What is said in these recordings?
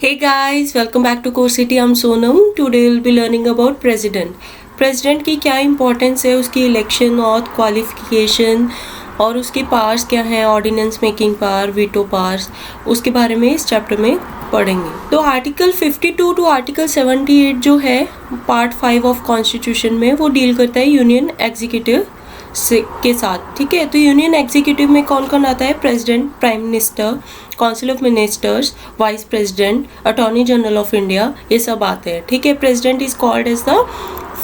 Hey guys, welcome back to Core City. I'm Sonam. Today we'll be learning about president. President की क्या importance है, उसकी election और qualification और उसके पावर्स क्या हैं, ordinance making power, veto powers, उसके बारे में इस चैप्टर में पढ़ेंगे। तो आर्टिकल 52 टू आर्टिकल 78 जो है पार्ट 5 ऑफ कॉन्स्टिट्यूशन में, वो डील करता है यूनियन एग्जीक्यूटिव के साथ। ठीक है, तो यूनियन एग्जीक्यूटिव में कौन कौन आता है? President, prime minister, council of ministers, vice president, attorney general of India, ये सब आते हैं। ठीक है, president is called as the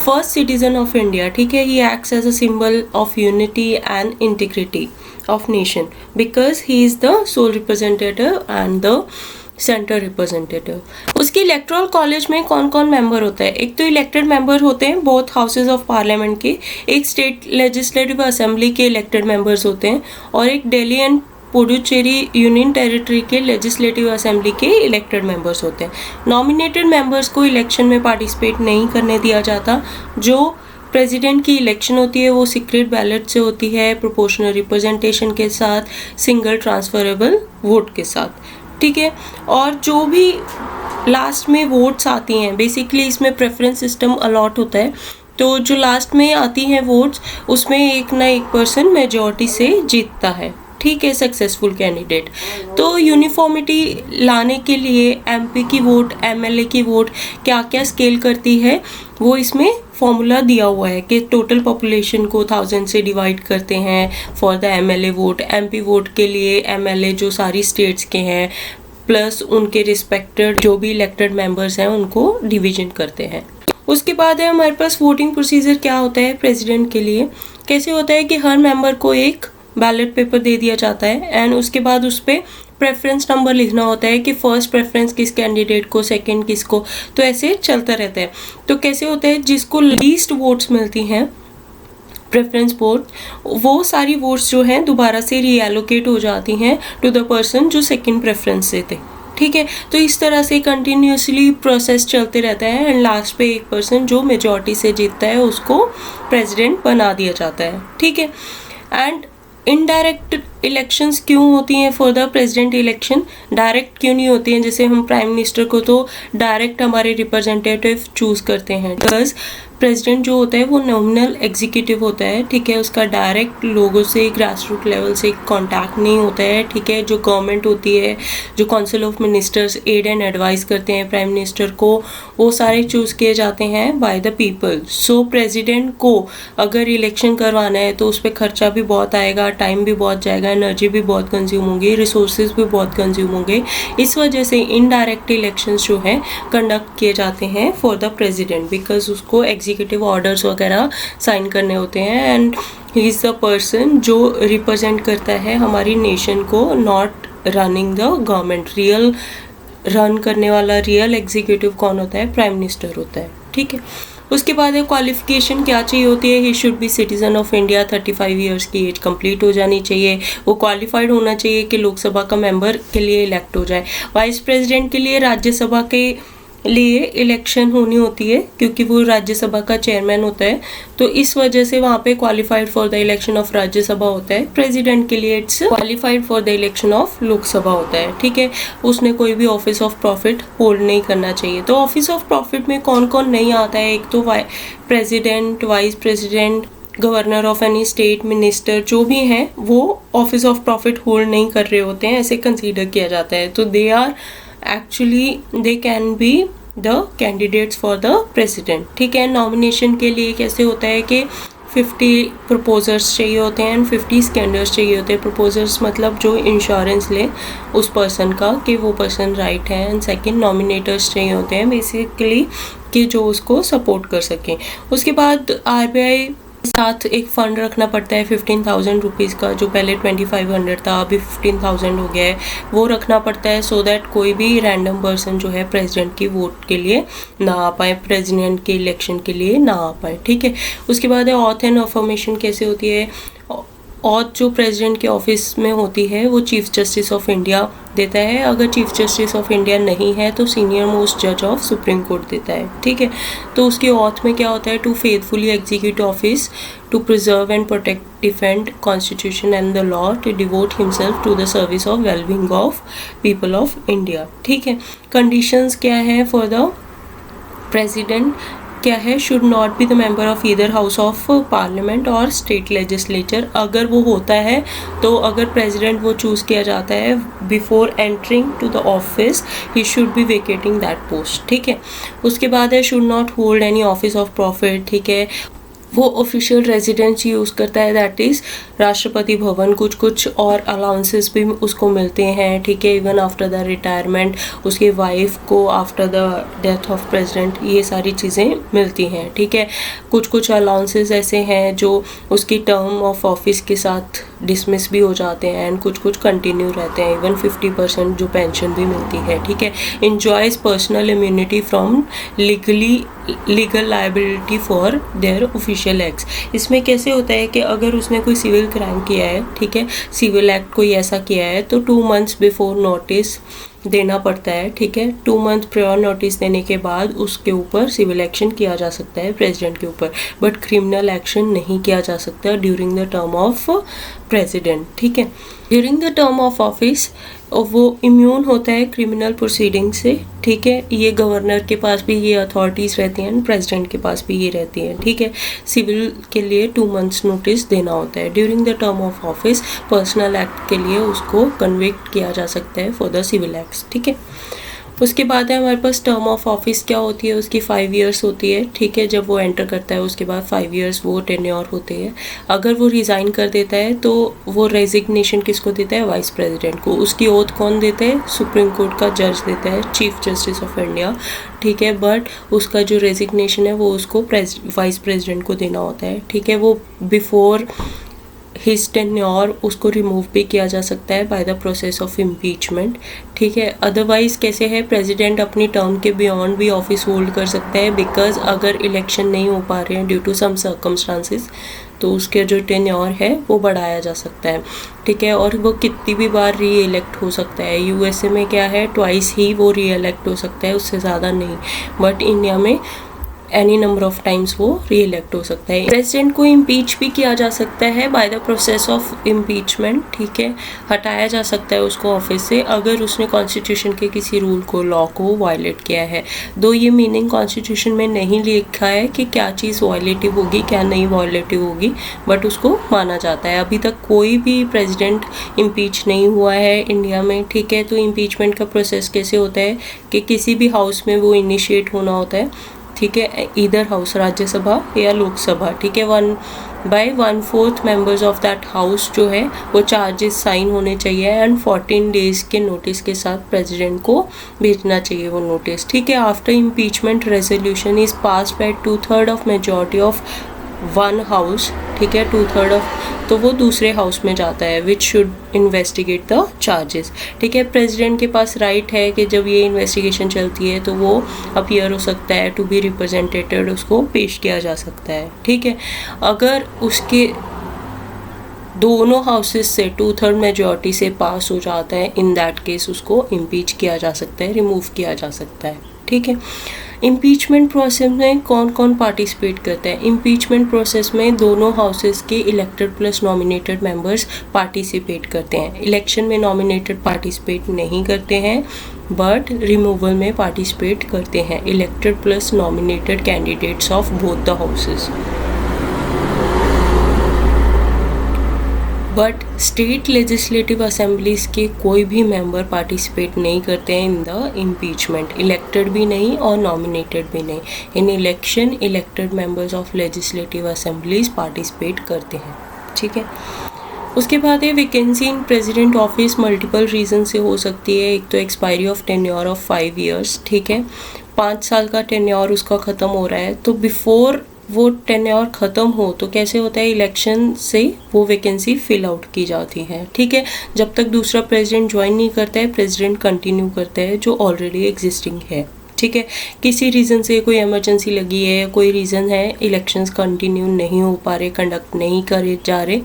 first citizen of India. ठीक है, he acts as a symbol of unity and integrity of nation because he is the sole representative and the central representative. उसके electoral college में कौन कौन member होता है? एक तो इलेक्टेड मेंबर होते हैं बोथ हाउसेज ऑफ पार्लियामेंट के, एक स्टेट लेजिस्लेटिव असेंबली के इलेक्टेड मेंबर्स होते हैं, और एक Delhi and Puducherry union territory के लेजिस्लेटिव असेंबली के इलेक्टेड मेंबर्स होते हैं। नॉमिनेटेड मेंबर्स को इलेक्शन में पार्टिसिपेट नहीं करने दिया जाता। जो प्रेसिडेंट की इलेक्शन होती है वो सीक्रेट बैलेट से होती है, प्रोपोर्शनल रिप्रेजेंटेशन के साथ, सिंगल ट्रांसफरेबल वोट के साथ। ठीक है, और जो भी लास्ट में वोट्स आती हैं, बेसिकली इसमें प्रेफरेंस सिस्टम अलॉट होता है, तो जो लास्ट में आती हैं वोट्स, उसमें एक ना एक पर्सन मेजॉरिटी से जीतता है। ठीक है, सक्सेसफुल कैंडिडेट। तो यूनिफॉर्मिटी लाने के लिए एमपी की वोट, एमएलए की वोट क्या क्या स्केल करती है, वो इसमें फॉर्मूला दिया हुआ है कि टोटल पॉपुलेशन को 1000 से डिवाइड करते हैं for the MLA vote. MP vote के लिए एमएलए जो सारी स्टेट्स के हैं प्लस उनके रिस्पेक्टेड जो भी इलेक्टेड मेंबर्स हैं उनको डिवीजन करते हैं। उसके बाद है हमारे पास वोटिंग प्रोसीजर क्या होता है प्रेसिडेंट के लिए। कैसे होता है कि हर मेंबर को एक बैलेट पेपर दे दिया जाता है एंड उसके बाद उस पर प्रेफरेंस नंबर लिखना होता है कि फर्स्ट प्रेफरेंस किस कैंडिडेट को, सेकंड किसको, तो ऐसे चलता रहता है। तो कैसे होता है, जिसको लीस्ट वोट्स मिलती हैं प्रेफरेंस वोट, वो सारी वोट्स जो हैं दोबारा से रीएलोकेट हो जाती हैं टू द पर्सन जो सेकंड प्रेफरेंस से थे। ठीक है, तो इस तरह से कंटिन्यूसली प्रोसेस चलते रहता है एंड लास्ट पे एक पर्सन जो मेजॉरिटी से जीतता है उसको प्रेसिडेंट बना दिया जाता है। ठीक है, एंड इनडायरेक्ट इलेक्शंस क्यों होती हैं for the president election? Direct क्यों नहीं होती हैं? जैसे हम प्राइम मिनिस्टर को तो डायरेक्ट हमारे रिप्रेजेंटेटिव चूज करते हैं, बिकॉज प्रेसिडेंट जो होता है वो नॉमिनल एग्जीक्यूटिव होता है। ठीक है, उसका डायरेक्ट लोगों से ग्रास रूट लेवल से कांटेक्ट नहीं होता है। ठीक है, जो गवर्नमेंट होती है, जो council of ministers aid and advice करते हैं प्राइम मिनिस्टर को, वो सारे चूज़ किए जाते हैं by the people. So president को अगर इलेक्शन करवाना है तो उस पर खर्चा भी बहुत आएगा, टाइम भी बहुत जाएगा, एनर्जी भी बहुत कंज्यूम होगी, रिसोर्सेज भी बहुत कंज्यूम होंगे। इस वजह से इनडायरेक्ट इलेक्शंस जो हैं कंडक्ट किए जाते हैं फॉर द प्रेसिडेंट, बिकॉज उसको एग्जीक्यूटिव ऑर्डर्स वगैरह साइन करने होते हैं and he is the person जो रिप्रेजेंट करता है हमारी नेशन को, not running the government. Real run करने वाला रियल एग्जीक्यूटिव कौन होता है? प्राइम मिनिस्टर होता है। ठीक है, उसके बाद है क्वालिफिकेशन क्या चाहिए होती है? ही should B citizen of India, 35 years की एज कंप्लीट हो जानी चाहिए, वो क्वालिफाइड होना चाहिए कि लोकसभा का मेंबर के लिए इलेक्ट हो जाए। वाइस प्रेसिडेंट के लिए राज्यसभा के लिए इलेक्शन होनी होती है क्योंकि वो राज्यसभा का चेयरमैन होता है, तो इस वजह से वहाँ पे qualified for the election of Rajya Sabha होता है। प्रेसिडेंट के लिए it's qualified for the election of Lok Sabha होता है। ठीक है, उसने कोई भी ऑफिस ऑफ प्रॉफिट होल्ड नहीं करना चाहिए। तो ऑफिस ऑफ प्रॉफिट में कौन कौन नहीं आता है? एक तो president, vice president, governor of any state, minister जो भी हैं वो ऑफिस ऑफ प्रॉफिट होल्ड नहीं कर रहे होते हैं, ऐसे कंसीडर किया जाता है। तो they are actually they can be the candidates for the president. ठीक है, नॉमिनेशन के लिए कैसे होता है कि 50 प्रपोजर्स चाहिए होते हैं एंड 50 स्कैंडर्स चाहिए होते हैं। प्रपोजर्स मतलब जो इंश्योरेंस ले उस पर्सन का कि वो पर्सन राइट है, एंड सेकंड नॉमिनेटर्स चाहिए होते हैं बेसिकली कि जो उसको सपोर्ट कर सकें। उसके बाद आरबीआई साथ एक फ़ंड रखना पड़ता है 15,000 रुपीज़ का, जो पहले 2500 था अभी 15,000 हो गया है, वो रखना पड़ता है सो दैट कोई भी रैंडम पर्सन जो है प्रेसिडेंट की वोट के लिए ना आ पाए, प्रेसिडेंट के इलेक्शन के लिए ना आ पाए। ठीक है, उसके बाद है ऑथ एंड अफर्मेशन कैसे होती है? ऑथ जो प्रेसिडेंट के ऑफिस में होती है वो चीफ जस्टिस ऑफ इंडिया देता है। अगर चीफ जस्टिस ऑफ इंडिया नहीं है तो सीनियर मोस्ट जज ऑफ सुप्रीम कोर्ट देता है, ठीक है। तो उसके ऑथ में क्या होता है, to faithfully execute office, to preserve and protect, defend constitution and the law, to devote himself to the service of wellbeing of people of India, ठीक है। कंडीशंस क्या है फॉर द प्रेसिडेंट, क्या है, should not be the member of either house of parliament और state legislature. अगर वो होता है तो अगर प्रेसिडेंट वो चूज़ किया जाता है before entering to the office he should be vacating that post, ठीक है। उसके बाद he should not hold any office of profit, ठीक है। वो ऑफिशियल रेजिडेंस यूज़ करता है, दैट इज़ राष्ट्रपति भवन। कुछ और अलाउंसेस भी उसको मिलते हैं, ठीक है। इवन आफ्टर द रिटायरमेंट उसकी वाइफ को after the death of president ये सारी चीज़ें मिलती हैं, ठीक है। कुछ अलाउंसेस ऐसे हैं जो उसकी टर्म ऑफ ऑफिस के साथ डिसमिस भी हो जाते हैं एंड कुछ कंटिन्यू रहते हैं। इवन 50% जो पेंशन भी मिलती है, ठीक है। Enjoys personal immunity from legal liability for their official acts. इसमें कैसे होता है कि अगर उसने कोई सिविल क्राइम किया है, ठीक है, सिविल एक्ट कोई ऐसा किया है तो 2 months बिफोर नोटिस देना पड़ता है, ठीक है। 2 month प्रायर नोटिस देने के बाद उसके ऊपर सिविल एक्शन किया जा सकता है प्रेसिडेंट के ऊपर, बट क्रिमिनल एक्शन नहीं किया जा सकता during the term of president, ठीक है। During the term of office वो इम्यून होता है क्रिमिनल प्रोसीडिंग से, ठीक है। ये गवर्नर के पास भी ये अथॉरिटीज़ रहती हैं, प्रेसिडेंट के पास भी ये रहती हैं, ठीक है। सिविल के लिए 2 months नोटिस देना होता है। During the term of office personal act के लिए उसको कन्विक्ट किया जा सकता है फॉर द सिविल एक्ट्स, ठीक है। उसके बाद है हमारे पास टर्म ऑफ ऑफिस क्या होती है, उसकी 5 years होती है, ठीक है। जब वो एंटर करता है उसके बाद 5 years वो टेन्योर होते हैं। अगर वो रिज़ाइन कर देता है तो वो रेजिग्नेशन किसको देता है, वाइस प्रेसिडेंट को। उसकी ओथ कौन देता है, सुप्रीम कोर्ट का जज देता है, चीफ जस्टिस ऑफ इंडिया, ठीक है। बट उसका जो रेजिग्नेशन है वो उसको वाइस प्रेसिडेंट को देना होता है, ठीक है। वो बिफोर हिज टेन्योर उसको रिमूव भी किया जा सकता है by the process of impeachment, ठीक है। अदरवाइज कैसे है, प्रेसिडेंट अपनी टर्म के बियॉन्ड भी ऑफिस होल्ड कर सकता है, बिकॉज अगर इलेक्शन नहीं हो पा रहे हैं ड्यू टू सम सर्कमस्टांसिस तो उसके जो टेन्योर है वो बढ़ाया जा सकता है, ठीक है। और वो कितनी भी बार री इलेक्ट हो सकता है। यूएसए में क्या है, ट्वाइस ही वो री इलेक्ट हो सकता है, उससे ज़्यादा नहीं। बट इंडिया में एनी नंबर ऑफ टाइम्स वो री इलेक्ट हो सकता है। प्रेसिडेंट को इम्पीच भी किया जा सकता है by the process of impeachment, ठीक है। हटाया जा सकता है उसको ऑफिस से अगर उसने कॉन्स्टिट्यूशन के किसी रूल को, लॉ को वायलेट किया है। दो ये मीनिंग कॉन्स्टिट्यूशन में नहीं लिखा है कि क्या चीज़ वायलेटिव होगी क्या नहीं वायलेटिव होगी, बट उसको माना जाता है। अभी तक कोई भी प्रेसिडेंट इम्पीच नहीं हुआ है इंडिया में, ठीक है। तो इम्पीचमेंट का प्रोसेस कैसे होता है कि किसी भी हाउस में वो इनिशिएट होना होता है, ठीक है। ईदर हाउस, राज्यसभा या लोकसभा, ठीक है। 1/4 मेंबर्स ऑफ दैट हाउस जो है वो चार्जेस साइन होने चाहिए एंड 14 days के नोटिस के साथ प्रेसिडेंट को भेजना चाहिए वो नोटिस, ठीक है। After impeachment resolution is passed by 2/3 of majority of 1 house, ठीक है। 2/3 ऑफ तो वो दूसरे हाउस में जाता है which should investigate the charges, ठीक है। प्रेसिडेंट के पास राइट है कि जब ये इन्वेस्टिगेशन चलती है तो वो अपीयर हो सकता है, टू बी रिप्रेजेंटेटेड उसको पेश किया जा सकता है, ठीक है। अगर उसके दोनों हाउसेस से 2/3 मेजॉरिटी से पास हो जाता है, इन दैट केस उसको इम्पीच किया जा सकता है, रिमूव किया जा सकता है, ठीक है। इम्पीचमेंट प्रोसेस में कौन कौन पार्टिसिपेट करता है? इम्पीचमेंट प्रोसेस में दोनों हाउसेस के elected plus nominated members participate करते हैं। इलेक्शन में नॉमिनेटेड पार्टिसिपेट नहीं करते हैं बट रिमूवल में पार्टिसिपेट करते हैं elected plus nominated candidates of both the houses. But state legislative assemblies के कोई भी मेंबर पार्टिसिपेट नहीं करते हैं इन द इम्पीचमेंट, इलेक्टेड भी नहीं और नॉमिनेटेड भी नहीं। In election elected members of legislative assemblies participate करते हैं, ठीक है। उसके बाद है vacancy in president office multiple reason से हो सकती है। एक तो expiry of tenure of 5 years, ठीक है। 5 साल का टेन्योर उसका ख़त्म हो रहा है तो बिफोर वो टेन्योर ख़त्म हो तो कैसे होता है, इलेक्शन से वो वैकेंसी फिल आउट की जाती है, ठीक है। जब तक दूसरा प्रेसिडेंट ज्वाइन नहीं करता है प्रेसिडेंट कंटिन्यू करता है जो ऑलरेडी एग्जिस्टिंग है, ठीक है। किसी रीज़न से कोई इमरजेंसी लगी है, कोई रीज़न है, इलेक्शंस कंटिन्यू नहीं हो पा रहे, कंडक्ट नहीं करे जा रहे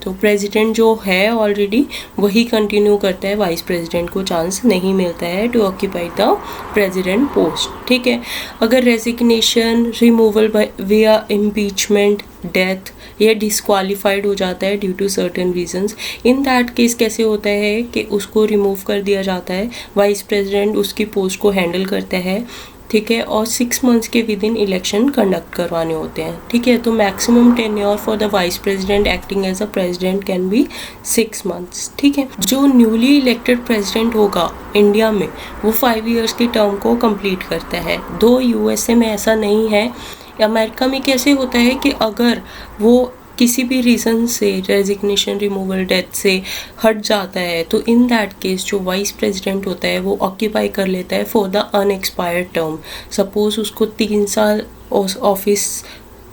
तो प्रेसिडेंट जो है ऑलरेडी वही कंटिन्यू करता है, वाइस प्रेसिडेंट को चांस नहीं मिलता है to occupy the president post, ठीक है। अगर resignation, removal via impeachment, death या डिस्क्वालीफाइड हो जाता है due to certain reasons, in that case कैसे होता है कि उसको रिमूव कर दिया जाता है, वाइस प्रेसिडेंट उसकी पोस्ट को हैंडल करता है, ठीक है। और 6 मंथ्स के विद इन इलेक्शन कंडक्ट करवाने होते हैं, ठीक है। तो maximum tenure for the vice president acting as a president can be 6 months, ठीक है। जो न्यूली इलेक्टेड प्रेसिडेंट होगा इंडिया में वो 5 ईयर्स की टर्म को कंप्लीट करता है। दो यूएसए में ऐसा नहीं है। अमेरिका में कैसे होता है कि अगर वो किसी भी रीज़न से रेजिग्नेशन, रिमूवल, डेथ से हट जाता है तो इन दैट केस जो वाइस प्रेसिडेंट होता है वो ऑक्यूपाई कर लेता है for the unexpired term. Suppose उसको 3 साल ऑफिस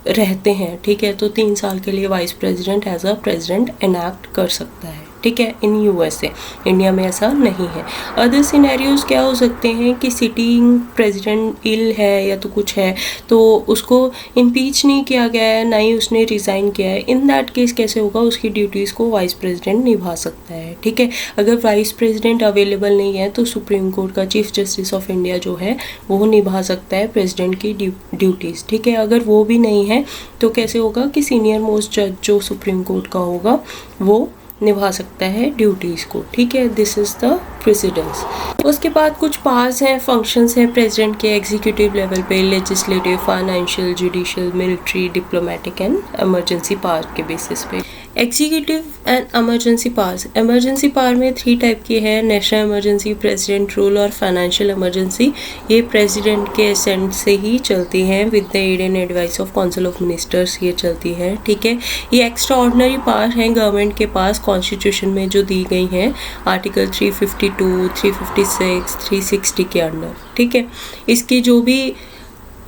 रहते हैं, ठीक है, तो 3 साल के लिए vice president as a president enact कर सकता है, ठीक है, इन यूएसए। इंडिया में ऐसा नहीं है। अदर सिनेरियोज क्या हो सकते हैं कि सिटिंग प्रेसिडेंट इल है या तो कुछ है तो उसको इम्पीच नहीं किया गया है, ना ही उसने रिज़ाइन किया है, इन दैट केस कैसे होगा, उसकी ड्यूटीज़ को वाइस प्रेसिडेंट निभा सकता है, ठीक है। अगर वाइस प्रेसिडेंट अवेलेबल नहीं है तो सुप्रीम कोर्ट का चीफ जस्टिस ऑफ इंडिया जो है वो निभा सकता है प्रेसिडेंट की ड्यूटीज़, ठीक है। अगर वो भी नहीं है तो कैसे होगा कि सीनियर मोस्ट जज जो सुप्रीम कोर्ट का होगा वो निभा सकता है ड्यूटीज़ को, ठीक है। This is the presidents. उसके बाद कुछ पावर्स हैं, फंक्शंस हैं प्रेसिडेंट के एग्जीक्यूटिव लेवल पे, legislative, financial, judicial, military, diplomatic and emergency power के बेसिस पे। Executive and emergency powers, emergency power में 3 टाइप की है, नेशनल इमरजेंसी, प्रेसिडेंट रूल और फाइनेंशियल इमरजेंसी। ये प्रेसिडेंट के असेंट से ही चलती हैं with the aid and advice of council of ministers, ये चलती हैं, ठीक है। ये एक्स्ट्रा पावर हैं गवर्नमेंट के पास कॉन्स्टिट्यूशन में जो दी गई हैं आर्टिकल 352, 356, 360 के अंडर, ठीक है। इसकी जो भी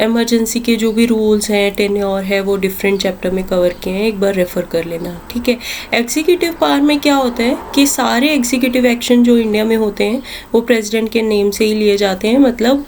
इमरजेंसी के जो भी रूल्स हैं, टेन्योर है, वो डिफरेंट चैप्टर में कवर किए हैं, एक बार रेफ़र कर लेना, ठीक है। एग्जीक्यूटिव पावर में क्या होता है कि सारे एग्जीक्यूटिव एक्शन जो इंडिया में होते हैं वो प्रेसिडेंट के नेम से ही लिए जाते हैं, मतलब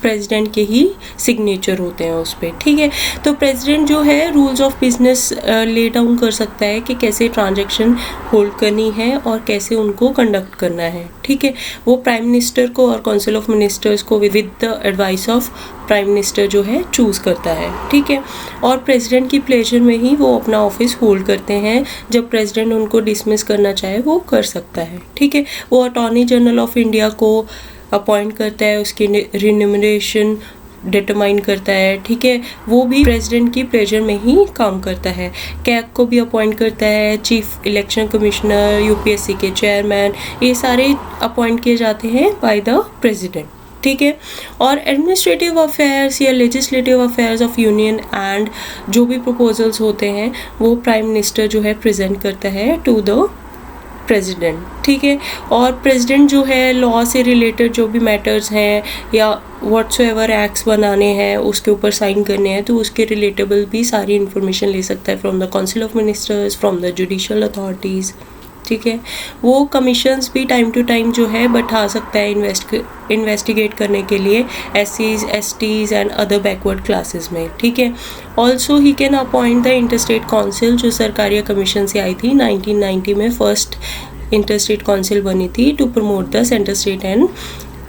प्रेसिडेंट के ही सिग्नेचर होते हैं उस पर, ठीक है। तो प्रेसिडेंट जो है rules of business lay down कर सकता है कि कैसे ट्रांजैक्शन होल्ड करनी है और कैसे उनको कंडक्ट करना है, ठीक है। वो प्राइम मिनिस्टर को और काउंसिल ऑफ मिनिस्टर्स को with the advice of prime minister जो है चूज़ करता है, ठीक है। और प्रेसिडेंट की प्लेजर में ही वो अपना ऑफिस होल्ड करते हैं, जब प्रेसिडेंट उनको डिसमिस करना चाहे वो कर सकता है, ठीक है। वो अटॉर्नी जनरल ऑफ इंडिया को अपॉइंट करता है, उसकी रिन्यूमरेशन डिटरमाइन करता है, ठीक है। वो भी प्रेसिडेंट की प्लेजर में ही काम करता है। कैग को भी अपॉइंट करता है, चीफ इलेक्शन कमिश्नर, यूपीएससी के चेयरमैन, ये सारे अपॉइंट किए जाते हैं बाय द प्रेसिडेंट, ठीक है। और एडमिनिस्ट्रेटिव अफेयर्स या legislative affairs of union and जो भी प्रपोजल्स होते हैं वो प्राइम मिनिस्टर जो है प्रेजेंट करता है टू द प्रेसिडेंट, ठीक है। और प्रेसिडेंट जो है लॉ से रिलेटेड जो भी मैटर्स हैं या व्हाट्सोएवर एक्ट्स बनाने हैं उसके ऊपर साइन करने हैं तो उसके रिलेटेबल भी सारी इन्फॉर्मेशन ले सकता है from the council of ministers, from the judicial authorities, ठीक है। वो कमीशंस भी टाइम टू टाइम जो है बैठा सकता है इन्वेस्टिगेट करने के लिए SCs, STs and other backward classes में, ठीक है। Also he can appoint the interstate council जो सरकारी कमीशन से आई थी 1990 में, फर्स्ट इंटरस्टेट काउंसिल बनी थी to promote the centre state and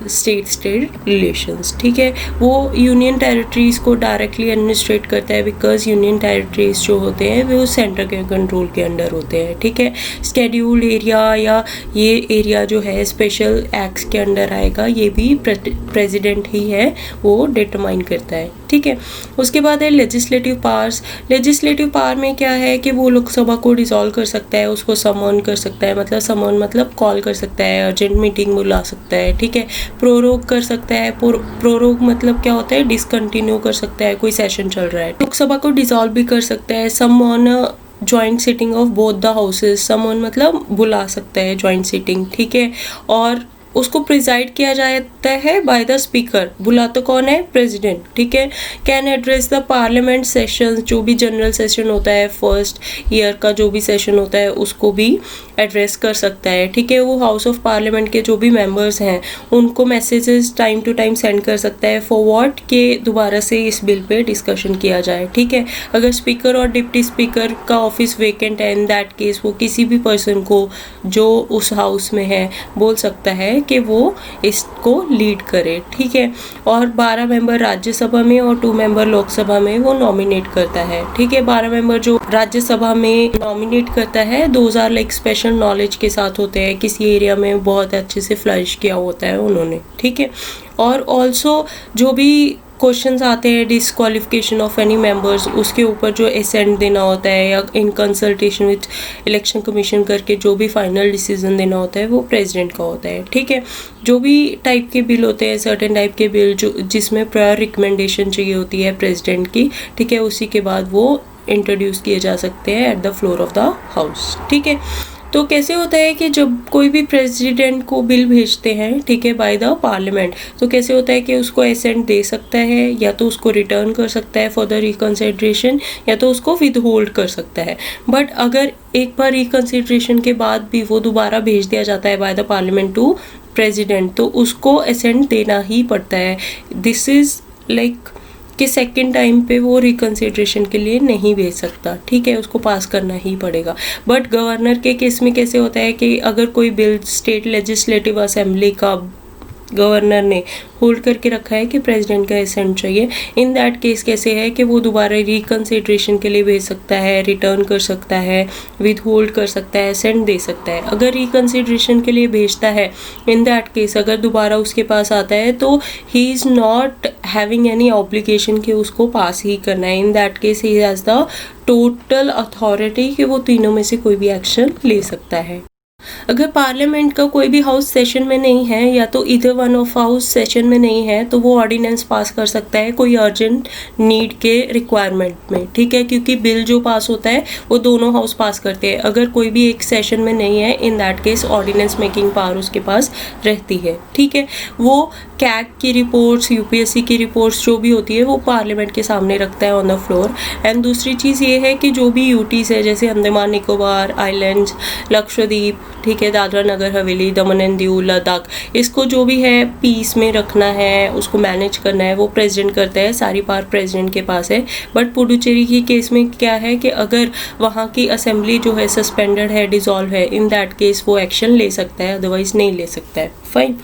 state relations, ठीक है। वो यूनियन टेरिटरीज़ को डायरेक्टली एडमिनिस्ट्रेट करता है बिकॉज यूनियन टेरिटरीज़ जो होते हैं वो सेंटर के कंट्रोल के अंडर होते हैं, ठीक है। स्केड्यूल्ड एरिया या ये एरिया जो है स्पेशल एक्ट्स के अंडर आएगा, ये भी प्रेसिडेंट ही है वो डिटरमाइन करता है, ठीक है। उसके बाद है लेजिस्लेटिव पावर्स। लेजिस्लेटिव पावर में क्या है कि वो लोकसभा को डिसॉल्व कर सकता है, उसको समन कर सकता है, मतलब समन मतलब कॉल कर सकता है, अर्जेंट मीटिंग बुला सकता है, ठीक है। प्रोरोग कर सकता है, प्रोरोग मतलब क्या होता है, डिसकंटिन्यू कर सकता है, कोई सेशन चल रहा है। लोकसभा को डिसॉल्व भी कर सकता है, summon joint sitting of both the houses, summon मतलब बुला सकता है जॉइंट सिटिंग, ठीक है। और उसको प्रिजाइड किया जाता है बाय द स्पीकर, बुलाता कौन है, प्रेसिडेंट, ठीक है। Can address the parliament session, जो भी जनरल सेशन होता है फर्स्ट ईयर का जो भी सेशन होता है उसको भी एड्रेस कर सकता है, ठीक है। वो हाउस ऑफ पार्लियामेंट के जो भी मेंबर्स हैं उनको messages time to time send कर सकता है फॉर व्हाट के दोबारा से इस बिल पे डिस्कशन किया जाए, ठीक है। अगर स्पीकर और डिप्टी स्पीकर का ऑफिस वेकेंट है, इन दैट केस वो किसी भी पर्सन को जो उस हाउस में है बोल सकता है कि वो इसको लीड करे, ठीक है। और 12 मेंबर राज्यसभा में और 2 मेंबर लोकसभा में वो नॉमिनेट करता है, ठीक है। 12 मेंबर जो राज्यसभा में नॉमिनेट करता है, 2000 लाइक स्पेशल नॉलेज के साथ होते हैं, किसी एरिया में बहुत अच्छे से फ्लरिश किया होता है उन्होंने, ठीक है। और ऑल्सो जो भी क्वेश्चंस आते हैं डिसक्वालिफिकेशन ऑफ एनी मेंबर्स, उसके ऊपर जो असेंट देना होता है या in consultation with election commission करके जो भी फाइनल डिसीजन देना होता है वो प्रेसिडेंट का होता है, ठीक है। जो भी टाइप के बिल होते हैं, सर्टेन टाइप के बिल जो जिसमें प्रायर रिकमेंडेशन चाहिए होती है प्रेसिडेंट की, ठीक है, उसी के बाद वो इंट्रोड्यूस किए जा सकते हैं at the floor of the house, ठीक है। तो कैसे होता है कि जब कोई भी प्रेसिडेंट को बिल भेजते हैं, ठीक है, बाय द पार्लियामेंट, तो कैसे होता है कि उसको असेंट दे सकता है या तो उसको रिटर्न कर सकता है फॉर द रिकंसिडरेशन या तो उसको विद होल्ड कर सकता है। बट अगर एक बार रिकंसिडरेशन के बाद भी वो दोबारा भेज दिया जाता है by the parliament to president, तो उसको असेंट देना ही पड़ता है। दिस इज लाइक कि सेकेंड टाइम पे वो रिकंसिडरेशन के लिए नहीं भेज सकता, ठीक है, उसको पास करना ही पड़ेगा। बट गवर्नर के केस में कैसे होता है कि अगर कोई बिल स्टेट लेजिस्लेटिव असेंबली का गवर्नर ने होल्ड करके रखा है कि प्रेसिडेंट का असेंट चाहिए, इन दैट केस कैसे है कि वो दोबारा रिकंसिडरेशन के लिए भेज सकता है, रिटर्न कर सकता है, विद होल्ड कर सकता है, असेंट दे सकता है। अगर रिकंसिडरेशन के लिए भेजता है, इन दैट केस अगर दोबारा उसके पास आता है तो he is not having any obligation कि उसको पास ही करना है। In that case he has the total authority कि वो तीनों में से कोई भी एक्शन ले सकता है। अगर पार्लियामेंट का कोई भी हाउस सेशन में नहीं है या तो इधर वन ऑफ हाउस सेशन में नहीं है तो वो ऑर्डिनेंस पास कर सकता है कोई अर्जेंट नीड के रिक्वायरमेंट में, ठीक है, क्योंकि बिल जो पास होता है वो दोनों हाउस पास करते हैं। अगर कोई भी एक सेशन में नहीं है, in that case ordinance making power उसके पास रहती है, ठीक है। वो कैग की रिपोर्ट्स, यूपीएससी की रिपोर्ट्स जो भी होती है वो पार्लियामेंट के सामने रखता है ऑन द फ्लोर। एंड दूसरी चीज़ ये है कि जो भी यूटीज़ है जैसे अंडमान निकोबार आइलैंड्स, लक्षद्वीप, ठीक है, दादरा नगर हवेली, दमन एंड दीव, लद्दाख, इसको जो भी है पीस में रखना है, उसको मैनेज करना है, वो प्रेसिडेंट करता है, सारी पावर प्रेसिडेंट के पास है। बट पुडुचेरी की केस में क्या है कि अगर वहाँ की असेंबली जो है सस्पेंडेड है, डिसॉल्व है, इन दैट केस वो एक्शन ले सकता है, अदरवाइज नहीं ले सकता है, फाइन।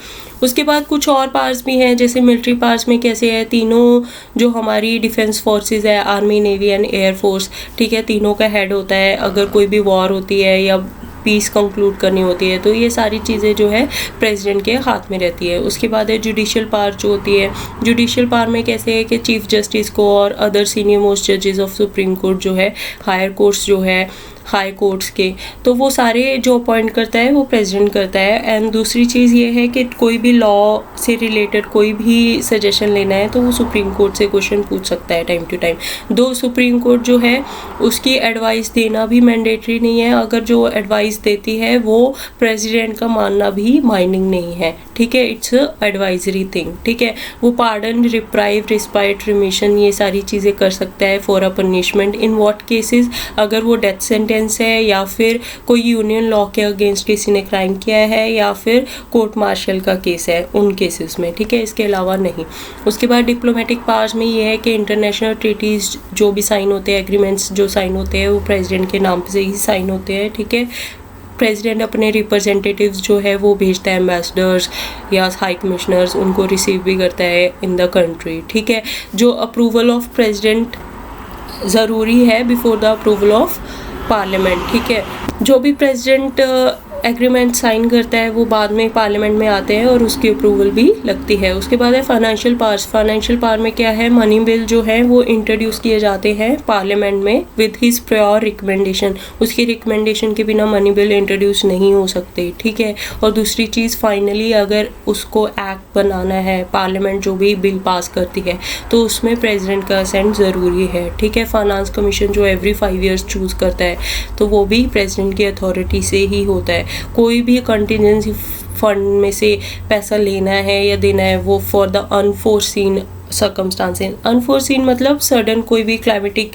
उसके बाद कुछ और पार्ट्स भी हैं, जैसे मिलिट्री पार्ट्स में कैसे है, तीनों जो हमारी डिफेंस फोर्सेस है, army, navy and air force, ठीक है, तीनों का हेड होता है। अगर कोई भी वॉर होती है या पीस कंक्लूड करनी होती है तो ये सारी चीज़ें जो है प्रेसिडेंट के हाथ में रहती है। उसके बाद है जुडिशियल पावर जो होती है। जुडिशियल पावर में कैसे है कि चीफ जस्टिस को और अदर सीनियर मोस्ट जजेस ऑफ सुप्रीम कोर्ट जो है, हायर कोर्ट्स जो है, हाई कोर्ट्स के, तो वो सारे जो अपॉइंट करता है वो प्रेसिडेंट करता है। एंड दूसरी चीज़ ये है कि कोई भी लॉ से रिलेटेड कोई भी सजेशन लेना है तो वो सुप्रीम कोर्ट से क्वेश्चन पूछ सकता है टाइम टू टाइम। दो सुप्रीम कोर्ट जो है उसकी एडवाइस देना भी मैंडेटरी नहीं है, अगर जो एडवाइस देती है वो प्रेसिडेंट का मानना भी बाइंडिंग नहीं है, ठीक है, इट्स एडवाइजरी थिंग, ठीक है। वो पार्डन, रिप्राइव, रिस्पाइट, रिमिशन, ये सारी चीज़ें कर सकता है for a punishment. In what cases, अगर वो डेथ सेंटेंस है या फिर कोई यूनियन लॉ के अगेंस्ट किसी ने क्राइम किया है या फिर कोर्ट मार्शल का केस है, उन केसेस में, ठीक है, इसके अलावा नहीं। उसके बाद डिप्लोमेटिक पावर्स में ये है कि इंटरनेशनल ट्रीटीज जो भी साइन होते हैं, एग्रीमेंट्स जो साइन होते हैं वो प्रेसिडेंट के नाम से ही साइन होते हैं, ठीक है। प्रेसिडेंट अपने रिप्रेजेंटेटिव्स जो है वो भेजता है, एम्बेसडर्स या हाई कमिश्नर्स, उनको रिसीव भी करता है इन द कंट्री, ठीक है। जो अप्रूवल ऑफ प्रेसिडेंट ज़रूरी है before the approval of parliament, ठीक है। जो भी प्रेसिडेंट एग्रीमेंट साइन करता है वो बाद में पार्लियामेंट में आते हैं और उसकी अप्रूवल भी लगती है। उसके बाद है फाइनेंशियल पावर्स। फाइनेंशियल पावर में क्या है, मनी बिल जो है वो इंट्रोड्यूस किए जाते हैं पार्लियामेंट में विद हिज प्रायर रिकमेंडेशन। उसकी रिकमेंडेशन के बिना मनी बिल इंट्रोड्यूस नहीं हो सकते, ठीक है। और दूसरी चीज़, फाइनली अगर उसको एक्ट बनाना है, पार्लियामेंट जो भी बिल पास करती है तो उसमें प्रेसिडेंट का असेंट ज़रूरी है, ठीक है। फाइनेंस कमीशन जो एवरी 5 ईयर्स चूज़ करता है तो वो भी प्रेसिडेंट की अथॉरिटी से ही होता है। कोई भी कंटिजेंसी फंड में से पैसा लेना है या देना है, वो for the unforeseen circumstances. Unforeseen मतलब सडन कोई भी क्लाइमेटिक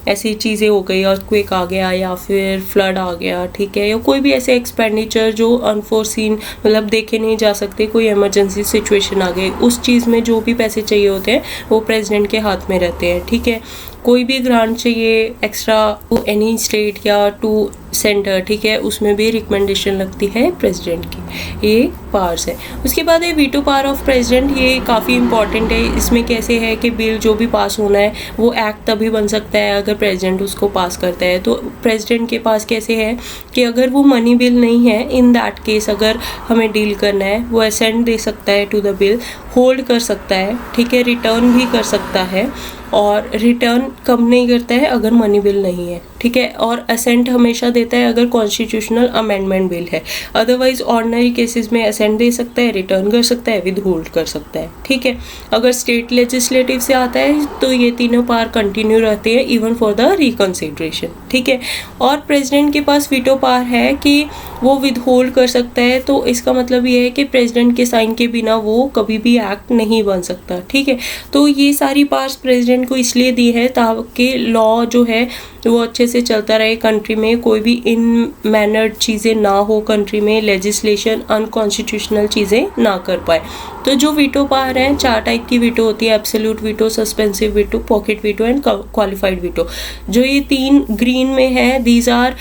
ऐसी चीज़ें हो गई, अर्थक्वेक आ गया या फिर फ्लड आ गया, ठीक है, या कोई भी ऐसे एक्सपेंडिचर जो अनफोर्सीन मतलब देखे नहीं जा सकते, कोई इमरजेंसी सिचुएशन आ गई, उस चीज़ में जो भी पैसे चाहिए होते हैं वो प्रेसिडेंट के हाथ में रहते हैं, ठीक है। कोई भी ग्रांट चाहिए एक्स्ट्रा टू एनी स्टेट या टू सेंटर, ठीक है, उसमें भी रिकमेंडेशन लगती है प्रेसिडेंट की। ये पावर्स है। उसके बाद है वीटो पावर ऑफ प्रेसिडेंट। ये काफ़ी इंपॉर्टेंट है। इसमें कैसे है कि बिल जो भी पास होना है वो एक्ट तभी बन सकता है अगर प्रेसिडेंट उसको पास करता है। तो प्रेसिडेंट के पास कैसे है कि अगर वो मनी बिल नहीं है, इन दैट केस अगर हमें डील करना है, वो असेंट दे सकता है टू द बिल, होल्ड कर सकता है, ठीक है, रिटर्न भी कर सकता है, और रिटर्न कम नहीं करता है अगर मनी बिल नहीं है, ठीक है, और असेंट हमेशा देता है अगर कॉन्स्टिट्यूशनल अमेंडमेंट बिल है। अदरवाइज ऑर्डिनरी केसेस में असेंट दे सकता है, रिटर्न कर सकता है, विद होल्ड कर सकता है, ठीक है। अगर स्टेट लेजिस्लेटिव से आता है तो ये तीनों पावर कंटिन्यू रहते हैं इवन फॉर द रिकंसिडरेशन, ठीक है। और प्रेसिडेंट के पास वीटो पावर है कि वो विद होल्ड कर सकता है। तो इसका मतलब ये है कि प्रेसिडेंट के साइन के बिना वो कभी भी एक्ट नहीं बन सकता, ठीक है। तो ये सारी पावर्स प्रेसिडेंट को इसलिए दी है ताकि लॉ जो है वो अच्छे से चलता रहे कंट्री में, कोई भी इन मैनर्ड चीज़ें ना हो कंट्री में, लेजिस्लेशन अनकॉन्स्टिट्यूशनल चीज़ें ना कर पाए। तो जो वीटो पावर है, 4 टाइप की वीटो होती है, absolute veto, suspensive veto, pocket veto and qualified veto. जो ये 3 ग्रीन में है, दीज आर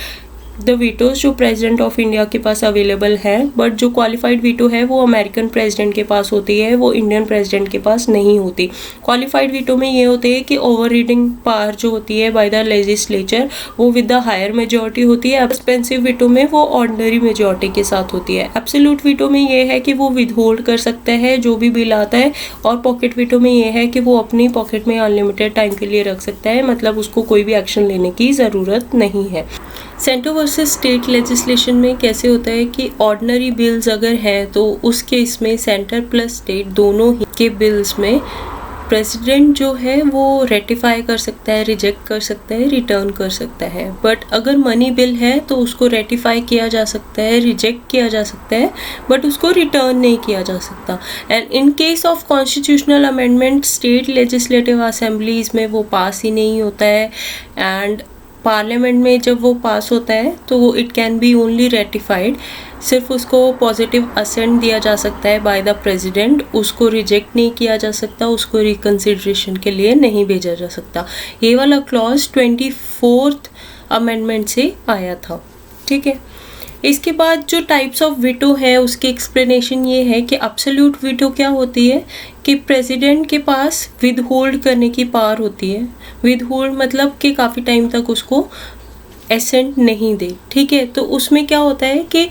द वीटोज जो प्रेसिडेंट ऑफ इंडिया के पास अवेलेबल है। बट जो क्वालिफाइड वीटो है वो अमेरिकन प्रेसिडेंट के पास होती है, वो इंडियन प्रेसिडेंट के पास नहीं होती। क्वालिफाइड वीटो में ये होते हैं कि ओवर रीडिंग पावर जो होती है बाय द लेजिस्लेचर वो विद द हायर मेजोरिटी होती है। सस्पेंसिव वीटो में वो ऑर्डिनरी मेजोरिटी के साथ होती है। एब्सोल्यूट वीटो में ये है कि वो विद होल्ड कर सकता है जो भी बिल आता है, और पॉकेट वीटो में ये है कि वो अपनी पॉकेट में अनलिमिटेड टाइम के लिए रख सकता है, मतलब उसको कोई भी एक्शन लेने की ज़रूरत नहीं है। सेंटर वर्सेस स्टेट लेजिस्लेशन में कैसे होता है कि ऑर्डिनरी बिल्स अगर है तो उस केस में सेंटर प्लस स्टेट दोनों ही के बिल्स में प्रेसिडेंट जो है वो रेटिफाई कर सकता है, रिजेक्ट कर सकता है, रिटर्न कर सकता है। बट अगर मनी बिल है तो उसको रेटिफाई किया जा सकता है, रिजेक्ट किया जा सकता है, बट उसको रिटर्न नहीं किया जा सकता। And in case of constitutional amendment state legislative assemblies में वो पास ही नहीं होता है, एंड पार्लियामेंट में जब वो पास होता है तो वो it can be only ratified, सिर्फ उसको पॉजिटिव असेंट दिया जा सकता है बाय द प्रेसिडेंट, उसको रिजेक्ट नहीं किया जा सकता, उसको रिकंसिडरेशन के लिए नहीं भेजा जा सकता। ये वाला क्लॉज 24th अमेंडमेंट से आया था, ठीक है। इसके बाद जो टाइप्स ऑफ वीटो है उसकी एक्सप्लेनेशन ये है कि एब्सोल्यूट वीटो क्या होती है कि प्रेसिडेंट के पास विद होल्ड करने की पावर होती है। विद होल्ड मतलब कि काफ़ी टाइम तक उसको एसेंट नहीं दे, ठीक है। तो उसमें क्या होता है कि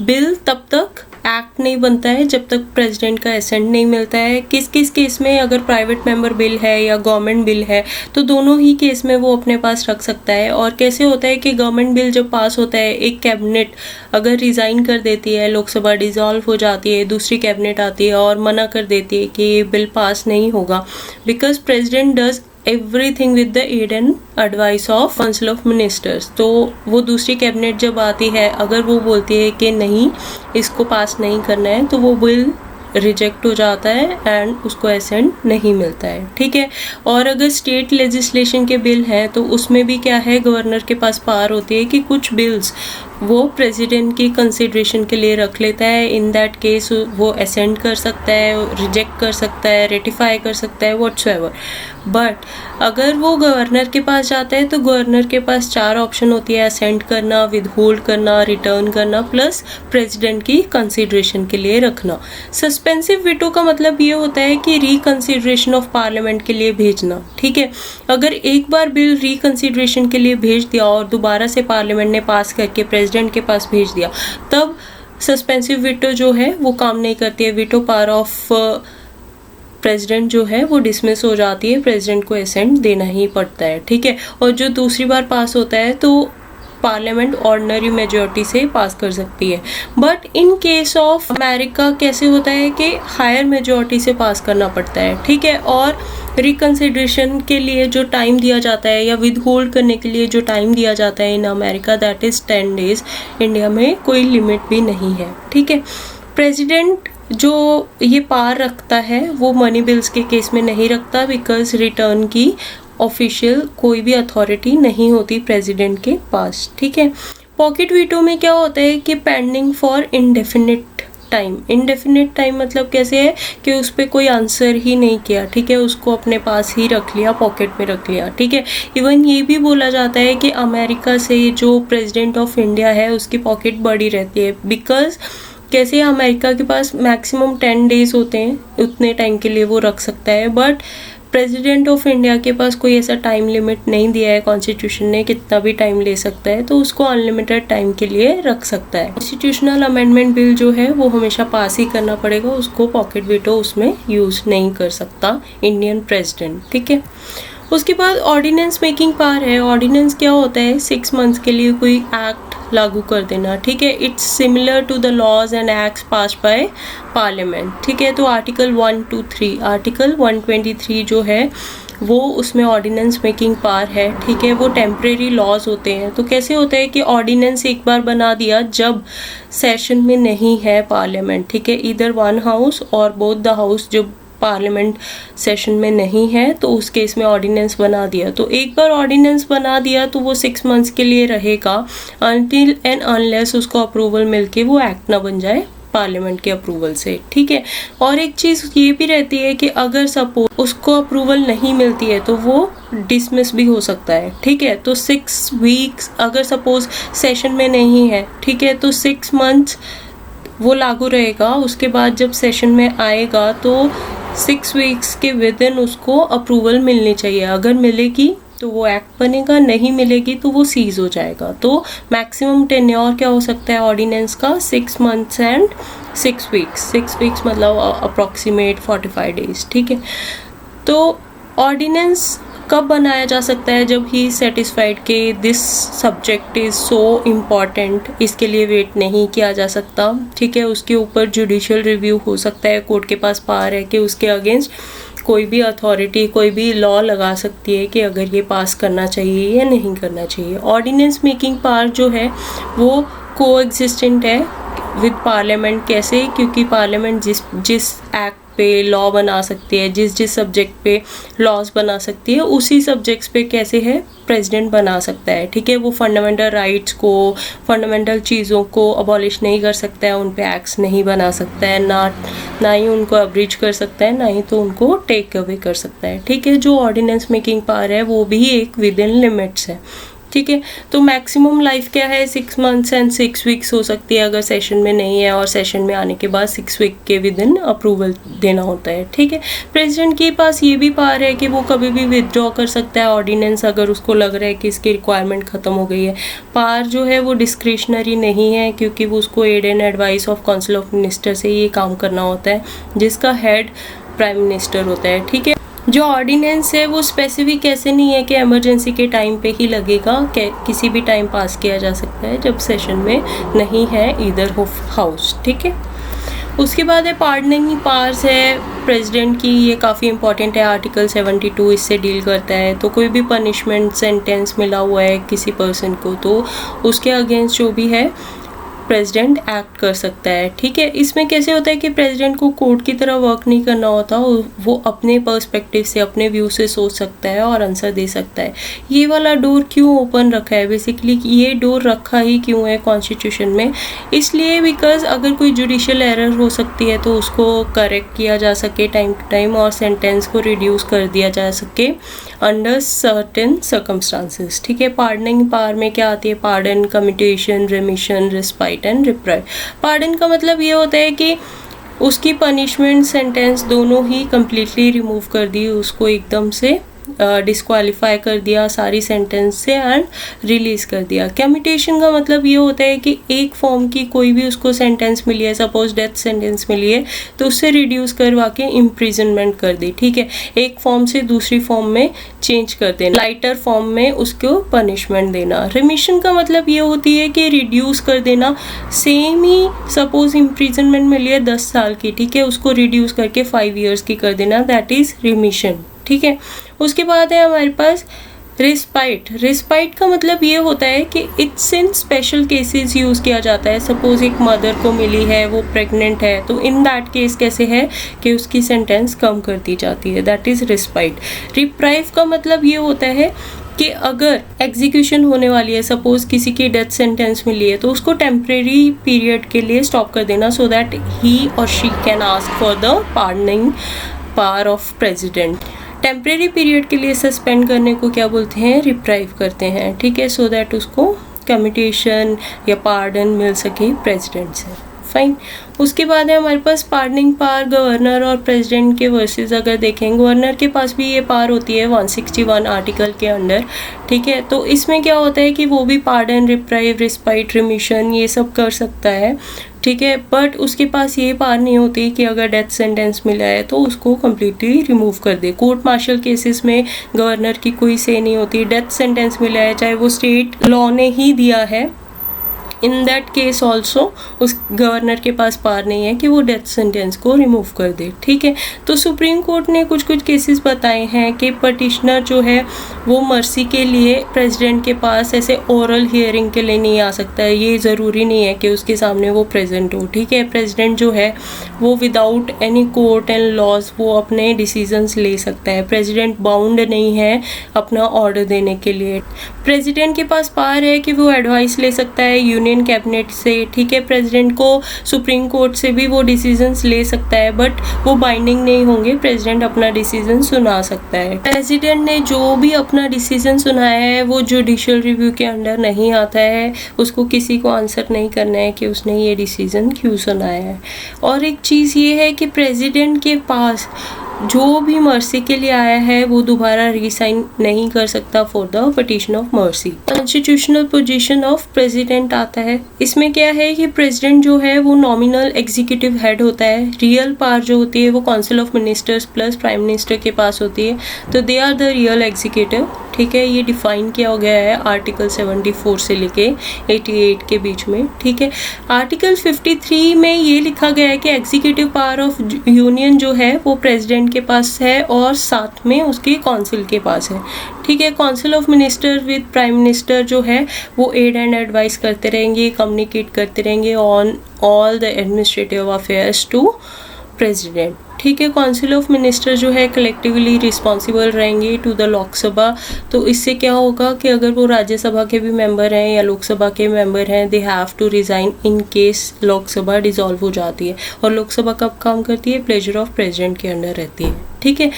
बिल तब तक एक्ट नहीं बनता है जब तक प्रेसिडेंट का एसेंट नहीं मिलता है। किस किस केस में, अगर प्राइवेट मेंबर बिल है या गवर्नमेंट बिल है तो दोनों ही केस में वो अपने पास रख सकता है। और कैसे होता है कि गवर्नमेंट बिल जब पास होता है, एक कैबिनेट अगर रिज़ाइन कर देती है, लोकसभा डिसॉल्व हो जाती है, दूसरी कैबिनेट आती है और मना कर देती है कि ये बिल पास नहीं होगा, because president does everything with the aid and advice of council of ministers. तो वो दूसरी कैबिनेट जब आती है, अगर वो बोलती है कि नहीं इसको पास नहीं करना है, तो वो बिल रिजेक्ट हो जाता है एंड उसको एसेंट नहीं मिलता है, ठीक है। और अगर स्टेट लेजिस्लेशन के बिल हैं तो उसमें भी क्या है, गवर्नर के पास पावर होती है कि कुछ बिल्स वो प्रेसिडेंट की कंसिडरेशन के लिए रख लेता है। इन दैट केस वो असेंट कर सकता है, रिजेक्ट कर सकता है, रेटिफाई कर सकता है, व्हाटसोएवर। बट अगर वो गवर्नर के पास जाता है तो गवर्नर के पास 4 ऑप्शन होती है, असेंट करना, विद होल्ड करना, रिटर्न करना, प्लस प्रेसिडेंट की कंसिडरेशन के लिए रखना। सस्पेंसिव वीटो का मतलब ये होता है कि रिकंसिडरेशन ऑफ पार्लियामेंट के लिए भेजना, ठीक है। अगर एक बार बिल रिकंसिडरेशन के लिए भेज दिया और दोबारा से पार्लियामेंट ने पास करके प्रेसिडेंट के पास भेज दिया, तब सस्पेंसिव वीटो जो है वो काम नहीं करती है। वीटो पावर ऑफ प्रेसिडेंट जो है वो डिसमिस हो जाती है, प्रेसिडेंट को एसेंट देना ही पड़ता है, ठीक है। और जो दूसरी बार पास होता है तो पार्लियामेंट ऑर्डिनरी मेजोरिटी से पास कर सकती है। But in case of America कैसे होता है कि हायर मेजोरिटी से पास करना पड़ता है, ठीक है। और रिकन्सिडरेशन के लिए जो टाइम दिया जाता है या विद होल्ड करने के लिए जो टाइम दिया जाता है in America, that is 10 days। India में कोई लिमिट भी नहीं है, ठीक है। प्रेसिडेंट जो ये पावर रखता है वो मनी बिल्स के केस में नहीं रखता, बिकॉज रिटर्न की ऑफिशियल कोई भी अथॉरिटी नहीं होती प्रेसिडेंट के पास, ठीक है। पॉकेट वीटो में क्या होता है कि pending for indefinite time. Indefinite time मतलब कैसे है कि उस पर कोई आंसर ही नहीं किया, ठीक है, उसको अपने पास ही रख लिया, पॉकेट में रख लिया, ठीक है। इवन ये भी बोला जाता है कि अमेरिका से जो प्रेसिडेंट ऑफ इंडिया है उसकी पॉकेट बड़ी रहती है, बिकॉज कैसे अमेरिका के पास मैक्सिमम 10 days होते हैं, उतने टाइम के लिए वो रख सकता है, बट प्रेसिडेंट ऑफ इंडिया के पास कोई ऐसा टाइम लिमिट नहीं दिया है कॉन्स्टिट्यूशन ने, कितना भी टाइम ले सकता है, तो उसको अनलिमिटेड टाइम के लिए रख सकता है। कॉन्स्टिट्यूशनल अमेंडमेंट बिल जो है वो हमेशा पास ही करना पड़ेगा, उसको पॉकेट वीटो उसमें यूज़ नहीं कर सकता इंडियन प्रेसिडेंट, ठीक है। उसके बाद ऑर्डिनेंस मेकिंग पावर है। ऑर्डिनेंस क्या होता है? 6 months के लिए कोई एक्ट लागू कर देना, ठीक है। It's similar to the laws and acts pass by parliament, ठीक है। तो आर्टिकल 1 to 3, आर्टिकल 123 जो है वो उसमें ऑर्डिनेंस मेकिंग पावर है, ठीक है। वो टेम्परेरी लॉज होते हैं। तो कैसे होता है कि ऑर्डिनेंस एक बार बना दिया जब सेशन में नहीं है पार्लियामेंट, ठीक है, ईदर वन हाउस और बोथ द हाउस जब पार्लियामेंट सेशन में नहीं है, तो उस केस में ऑर्डिनेंस बना दिया। तो एक बार ऑर्डिनेंस बना दिया तो वो 6 months के लिए रहेगा, अनटिल एंड अनलेस उसको अप्रूवल मिलके वो एक्ट ना बन जाए पार्लियामेंट के अप्रूवल से, ठीक है। और एक चीज़ ये भी रहती है कि अगर सपोज उसको अप्रूवल नहीं मिलती है तो वो डिसमिस भी हो सकता है, ठीक है। तो 6 weeks अगर सपोज सेशन में नहीं है, ठीक है, तो 6 months वो लागू रहेगा। उसके बाद जब सेशन में आएगा तो 6 weeks के विद इन उसको अप्रूवल मिलनी चाहिए। अगर मिलेगी तो वो एक्ट बनेगा, नहीं मिलेगी तो वो सीज हो जाएगा। तो मैक्सिमम टेन्योर क्या हो सकता है ऑर्डिनेंस का? 6 months एंड 6 weeks। 6 weeks मतलब अप्रॉक्सीमेट 45 days, ठीक है। तो ऑर्डिनेंस कब बनाया जा सकता है? जब ही सेटिस्फाइड कि this subject is so important, इसके लिए वेट नहीं किया जा सकता, ठीक है। उसके ऊपर जुडिशियल रिव्यू हो सकता है, कोर्ट के पास पावर है कि उसके अगेंस्ट कोई भी अथॉरिटी कोई भी लॉ लगा सकती है कि अगर ये पास करना चाहिए या नहीं करना चाहिए। ऑर्डिनेंस मेकिंग पावर जो है वो को एग्जिस्टेंट है विद पार्लियामेंट। कैसे? क्योंकि पार्लियामेंट जिस एक्ट पे लॉ बना सकती है, जिस सब्जेक्ट पे लॉज बना सकती है, उसी सब्जेक्ट्स पे कैसे है प्रेसिडेंट बना सकता है, ठीक है। वो फंडामेंटल राइट्स को, फंडामेंटल चीज़ों को अबॉलिश नहीं कर सकता है, उन पे एक्ट्स नहीं बना सकता है, ना ही उनको अब्रिज कर सकता है, ना ही तो उनको टेक अवे कर सकता है, ठीक है। जो ऑर्डिनेंस मेकिंग पावर है वो भी एक विद इन लिमिट्स है, ठीक है। तो मैक्सिमम लाइफ क्या है? 6 months एंड 6 weeks हो सकती है अगर सेशन में नहीं है, और सेशन में आने के बाद 6 week के विद इन अप्रूवल देना होता है, ठीक है। प्रेसिडेंट के पास ये भी पावर है कि वो कभी भी विदड्रॉ कर सकता है ऑर्डिनेंस अगर उसको लग रहा है कि इसकी रिक्वायरमेंट ख़त्म हो गई है। पावर जो है वो डिस्क्रिशनरी नहीं है, क्योंकि वो उसको aid and advice of council of minister से ये काम करना होता है, जिसका हेड प्राइम मिनिस्टर होता है, ठीक है। जो ऑर्डिनेंस है वो स्पेसिफिक ऐसे नहीं है कि इमरजेंसी के टाइम पे ही लगेगा, किसी भी टाइम पास किया जा सकता है जब सेशन में नहीं है ईदर हाउस, ठीक है। उसके बाद है पार्डनिंग पावर्स है प्रेसिडेंट की, ये काफ़ी इंपॉर्टेंट है। आर्टिकल 72 इससे डील करता है। तो कोई भी पनिशमेंट सेंटेंस मिला हुआ है किसी पर्सन को, तो उसके अगेंस्ट जो भी है प्रेसिडेंट एक्ट कर सकता है, ठीक है। इसमें कैसे होता है कि प्रेसिडेंट को कोर्ट की तरह वर्क नहीं करना होता, वो अपने पर्सपेक्टिव से, अपने व्यू से सोच सकता है और आंसर दे सकता है। ये वाला डोर क्यों ओपन रखा है? बेसिकली ये डोर रखा ही क्यों है कॉन्स्टिट्यूशन में? इसलिए बिकॉज अगर कोई जुडिशियल एरर हो सकती है तो उसको करेक्ट किया जा सके टाइम टू टाइम, और सेंटेंस को रिड्यूस कर दिया जा सके अंडर सर्टेन सर्कमस्टांसेस, ठीक है। पार्डनिंग पावर में क्या आती है? Pardon, commutation, रेमिशन, respite and reprieve. Pardon का मतलब ये होता है कि उसकी पनिशमेंट सेंटेंस दोनों ही कम्प्लीटली रिमूव कर दी, उसको एकदम से डिस्क्वालीफाई कर दिया सारी सेंटेंस से एंड रिलीज़ कर दिया। कम्यूटेशन का मतलब ये होता है कि एक फॉर्म की कोई भी उसको सेंटेंस मिली है, सपोज डेथ सेंटेंस मिली है, तो उससे रिड्यूस करवा के इम्प्रिजनमेंट कर दी, ठीक है। एक फॉर्म से दूसरी फॉर्म में चेंज कर देना, लाइटर फॉर्म में उसको पनिशमेंट देना। रिमिशन का मतलब ये होती है कि रिड्यूस कर देना, सेम ही सपोज इम्प्रिजनमेंट मिली है 10 साल की, ठीक है, उसको रिड्यूस करके 5 years की कर देना, दैट इज़ रिमिशन, ठीक है। उसके बाद है हमारे पास रिस्पाइट। रिस्पाइट का मतलब ये होता है कि it's in special cases use किया जाता है। सपोज एक मदर को मिली है, वो प्रेग्नेंट है, तो इन दैट केस कैसे है कि उसकी सेंटेंस कम कर दी जाती है, दैट इज़ रिस्पाइट। रिप्राइव का मतलब ये होता है कि अगर एग्जीक्यूशन होने वाली है, सपोज किसी की डेथ सेंटेंस मिली है, तो उसको टेम्परेरी पीरियड के लिए स्टॉप कर देना सो दैट ही और she can ask for the pardoning power of president. Temporary period के लिए सस्पेंड करने को क्या बोलते हैं, रिप्राइव करते हैं, ठीक है, सो दैट उसको कम्यूटेशन या पार्डन मिल सके प्रेजिडेंट से। फाइन। उसके बाद है हमारे पास पार्डनिंग पावर गवर्नर और प्रेसिडेंट के वर्सेस अगर देखें, गवर्नर के पास भी ये पावर होती है 161 आर्टिकल के अंडर, ठीक है। तो इसमें क्या होता है कि वो भी पार्डन, रिप्राइव, रिस्पाइट, रिमिशन ये सब कर सकता है, ठीक है। बट उसके पास ये पावर नहीं होती कि अगर डेथ सेंटेंस मिला है तो उसको कम्प्लीटली रिमूव कर दे। कोर्ट मार्शल केसेस में गवर्नर की कोई से नहीं होती। डेथ सेंटेंस मिला है, चाहे वो स्टेट लॉ ने ही दिया है, इन दैट केस ऑल्सो उस गवर्नर के पास पावर नहीं है कि वो डेथ सेंटेंस को रिमूव कर दे, ठीक है। तो सुप्रीम कोर्ट ने कुछ कुछ केसेस बताए हैं कि पटिशनर जो है वो मर्सी के लिए प्रेसिडेंट के पास ऐसे ओरल हियरिंग के लिए नहीं आ सकता है। ये ज़रूरी नहीं है कि उसके सामने वो प्रेजेंट हो, ठीक है। प्रेसिडेंट जो है वो without any court and laws वो अपने डिसीजंस ले सकता है। प्रेसिडेंट बाउंड नहीं है अपना ऑर्डर देने के लिए। प्रेसिडेंट के पास पावर है कि वो एडवाइस ले सकता है यूनियन कैबिनेट से, ठीक है। प्रेसिडेंट को सुप्रीम कोर्ट से भी वो डिसीजंस ले सकता है, बट वो बाइंडिंग नहीं होंगे। प्रेसिडेंट अपना डिसीजन सुना सकता है। प्रेसिडेंट ने जो भी अपना डिसीजन सुनाया है वो जुडिशियल रिव्यू के अंडर नहीं आता है। उसको किसी को आंसर नहीं करना है कि उसने ये डिसीजन क्यों सुनाया है। और एक चीज़ ये है कि प्रेसिडेंट के पास जो भी मर्सी के लिए आया है वो दोबारा रिसाइन नहीं कर सकता for the petition of mercy. Constitutional position of president आता है। इसमें क्या है कि प्रेसिडेंट जो है वो नॉमिनल एग्जीक्यूटिव हेड होता है। रियल पावर जो होती है वो council of ministers plus prime minister के पास होती है, तो they are the real executive, ठीक है। ये डिफाइन किया गया है आर्टिकल 74 से लेके 88 के बीच में, ठीक है। आर्टिकल 53 में ये लिखा गया है कि एग्जीक्यूटिव पावर ऑफ यूनियन जो है वो प्रेसिडेंट के पास है और साथ में उसके काउंसिल के पास है, ठीक है। Council of minister with prime minister जो है वो एड एंड एडवाइस करते रहेंगे, कम्युनिकेट करते रहेंगे on all the administrative affairs to president, ठीक है। काउंसिल ऑफ मिनिस्टर जो है कलेक्टिवली रिस्पॉन्सिबल रहेंगे टू द लोकसभा। तो इससे क्या होगा कि अगर वो राज्यसभा के भी मेंबर हैं या लोकसभा के मेंबर हैं, they have to resign in case Lok Sabha dissolve हो जाती है। और लोकसभा कब काम करती है, प्लेजर ऑफ प्रेसिडेंट के अंडर रहती है, ठीक है।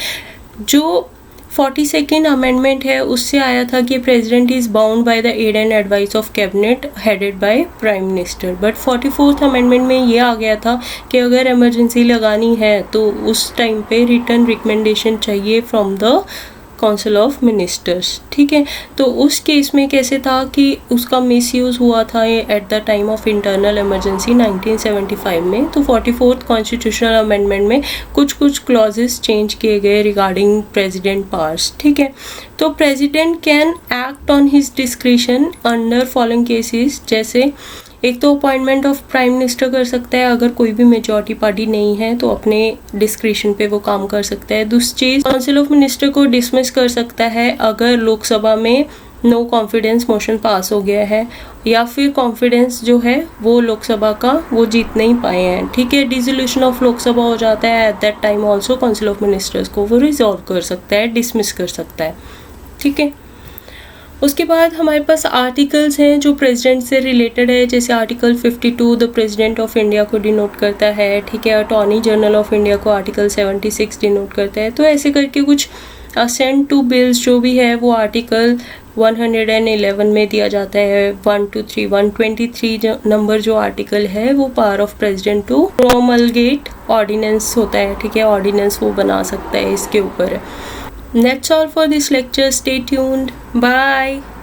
जो 42nd अमेंडमेंट है उससे आया था कि president is bound by the aid and advice of cabinet headed by prime minister. But 44th amendment में ये आ गया था कि अगर इमरजेंसी लगानी है तो उस टाइम पे रिटर्न रिकमेंडेशन चाहिए from the council of ministers, ठीक है। तो उस केस में कैसे था कि उसका मिसयूज़ हुआ था at the time of internal emergency 1975 में। तो 44th कॉन्स्टिट्यूशनल अमेंडमेंट में कुछ कुछ क्लॉजेस चेंज किए गए रिगार्डिंग प्रेसिडेंट पावर्स, ठीक है। तो president can act on his discretion under following cases, जैसे एक तो अपॉइंटमेंट ऑफ प्राइम मिनिस्टर कर सकता है, अगर कोई भी मेजॉरिटी पार्टी नहीं है तो अपने डिस्क्रिशन पे वो काम कर सकता है। दूसरी चीज़, काउंसिल ऑफ मिनिस्टर को डिसमिस कर सकता है अगर लोकसभा में नो कॉन्फिडेंस मोशन पास हो गया है या फिर कॉन्फिडेंस जो है वो लोकसभा का वो जीत नहीं पाए हैं, ठीक है। डिसोल्यूशन ऑफ लोकसभा हो जाता है, at that time also council of ministers को वो रिजॉल्व कर सकता है, डिसमिस कर सकता है, ठीक है। उसके बाद हमारे पास आर्टिकल्स हैं जो प्रेसिडेंट से रिलेटेड है, जैसे article 52 the president of India को डिनोट करता है, ठीक है। अटॉर्नी जनरल ऑफ इंडिया को आर्टिकल 76 डिनोट करता है। तो ऐसे करके कुछ असेंट टू बिल्स जो भी है वो आर्टिकल 111 में दिया जाता है। 1 to 3 123 नंबर जो आर्टिकल है वो power of president to promulgate ordinance होता है, ठीक है। ऑर्डिनेंस वो बना सकता है, इसके ऊपर है। That's all for this lecture. Stay tuned. Bye.